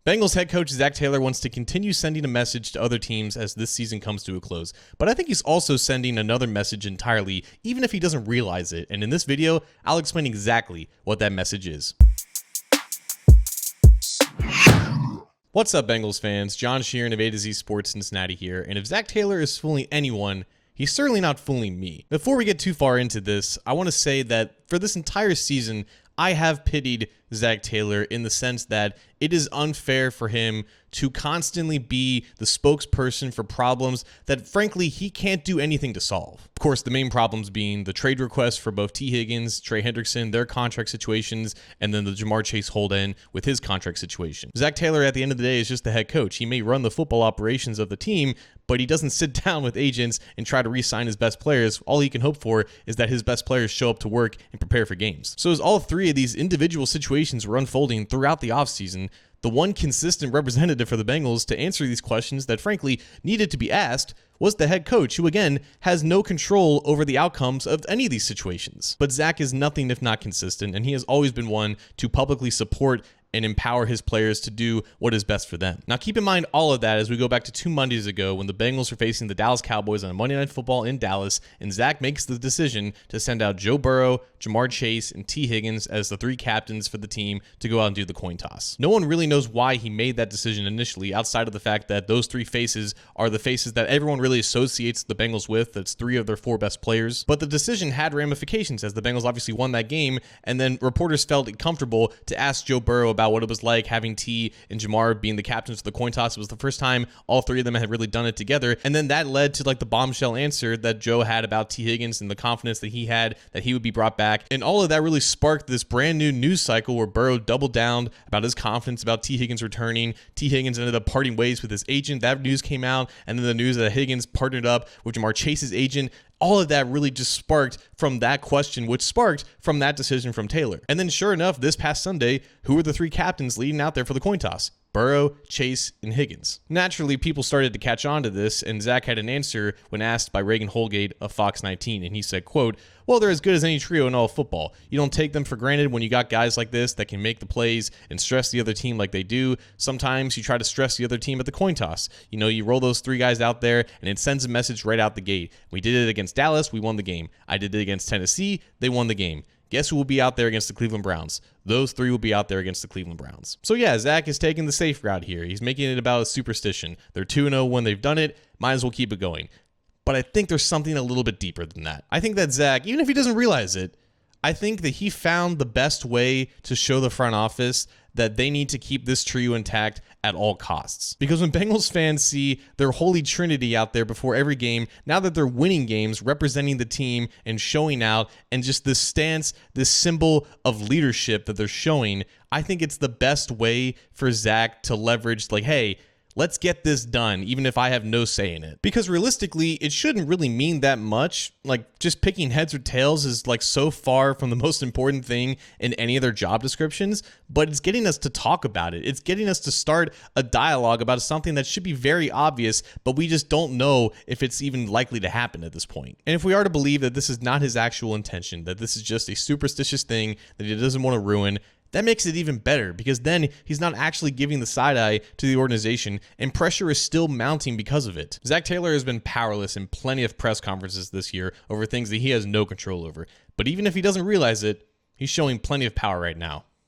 Bengals head coach Zac Taylor wants to continue sending a message to other teams as this season comes to a close, but I think he's also sending another message entirely, even if he doesn't realize it, and in this video, I'll explain exactly what that message is. What's up, Bengals fans? John Sheeran of A to Z Sports Cincinnati here, and if Zac Taylor is fooling anyone, he's certainly not fooling me. Before we get too far into this, I want to say that for this entire season, I have pitied Zac Taylor in the sense that it is unfair for him to constantly be the spokesperson for problems that, frankly, he can't do anything to solve. Of course, the main problems being the trade requests for both T. Higgins, Trey Hendrickson, their contract situations, and then the Jamar Chase hold-in with his contract situation. Zac Taylor, at the end of the day, is just the head coach. He may run the football operations of the team, but he doesn't sit down with agents and try to re-sign his best players. All he can hope for is that his best players show up to work and prepare for games. So as all three of these individual situations were unfolding throughout the offseason, the one consistent representative for the Bengals to answer these questions that frankly needed to be asked was the head coach, who again has no control over the outcomes of any of these situations. But Zac is nothing if not consistent, and he has always been one to publicly support and empower his players to do what is best for them. Now keep in mind all of that as we go back to 2 Mondays ago when the Bengals were facing the Dallas Cowboys on a Monday Night Football in Dallas, and Zac makes the decision to send out Joe Burrow, Jamar Chase, and T. Higgins as the 3 captains for the team to go out and do the coin toss. No one really knows why he made that decision initially, outside of the fact that those 3 faces are the faces that everyone really associates the Bengals with. That's 3 of their 4 best players. But the decision had ramifications as the Bengals obviously won that game, and then reporters felt it comfortable to ask Joe Burrow about what it was like having T and Jamar being the captains for the coin toss. It was the first time all 3 of them had really done it together, and then that led to like the bombshell answer that Joe had about T. Higgins and the confidence that he had that he would be brought back, and all of that really sparked this brand new news cycle where Burrow doubled down about his confidence about T. Higgins returning. T. Higgins ended up parting ways with his agent. That news came out, and then the news that Higgins partnered up with Jamar Chase's agent. All of that really just sparked from that question, which sparked from that decision from Taylor. And then sure enough, this past Sunday, who were the 3 captains leading out there for the coin toss? Burrow, Chase, and Higgins. Naturally, people started to catch on to this, and Zac had an answer when asked by Reagan Holgate of Fox 19, and he said, quote, "Well, they're as good as any trio in all of football. You don't take them for granted when you got guys like this that can make the plays and stress the other team like they do. Sometimes you try to stress the other team at the coin toss. You know, you roll those 3 guys out there, and it sends a message right out the gate. We did it against Dallas, we won the game. I did it against Tennessee, they won the game. Guess who will be out there against the Cleveland Browns? Those 3 will be out there against the Cleveland Browns." So yeah, Zac is taking the safe route here. He's making it about a superstition. They're 2-0 when they've done it. Might as well keep it going. But I think there's something a little bit deeper than that. I think that Zac, even if he doesn't realize it, I think that he found the best way to show the front office that they need to keep this trio intact at all costs. Because when Bengals fans see their holy trinity out there before every game, now that they're winning games, representing the team and showing out, and just this stance, this symbol of leadership that they're showing, I think it's the best way for Zac to leverage, like, hey, let's get this done, even if I have no say in it. Because realistically, it shouldn't really mean that much. Like, just picking heads or tails is like so far from the most important thing in any of their job descriptions, but it's getting us to talk about it. It's getting us to start a dialogue about something that should be very obvious, but we just don't know if it's even likely to happen at this point. And if we are to believe that this is not his actual intention, that this is just a superstitious thing that he doesn't want to ruin, that makes it even better, because then he's not actually giving the side eye to the organization, and pressure is still mounting because of it. Zac Taylor has been powerless in plenty of press conferences this year over things that he has no control over. But even if he doesn't realize it, he's showing plenty of power right now.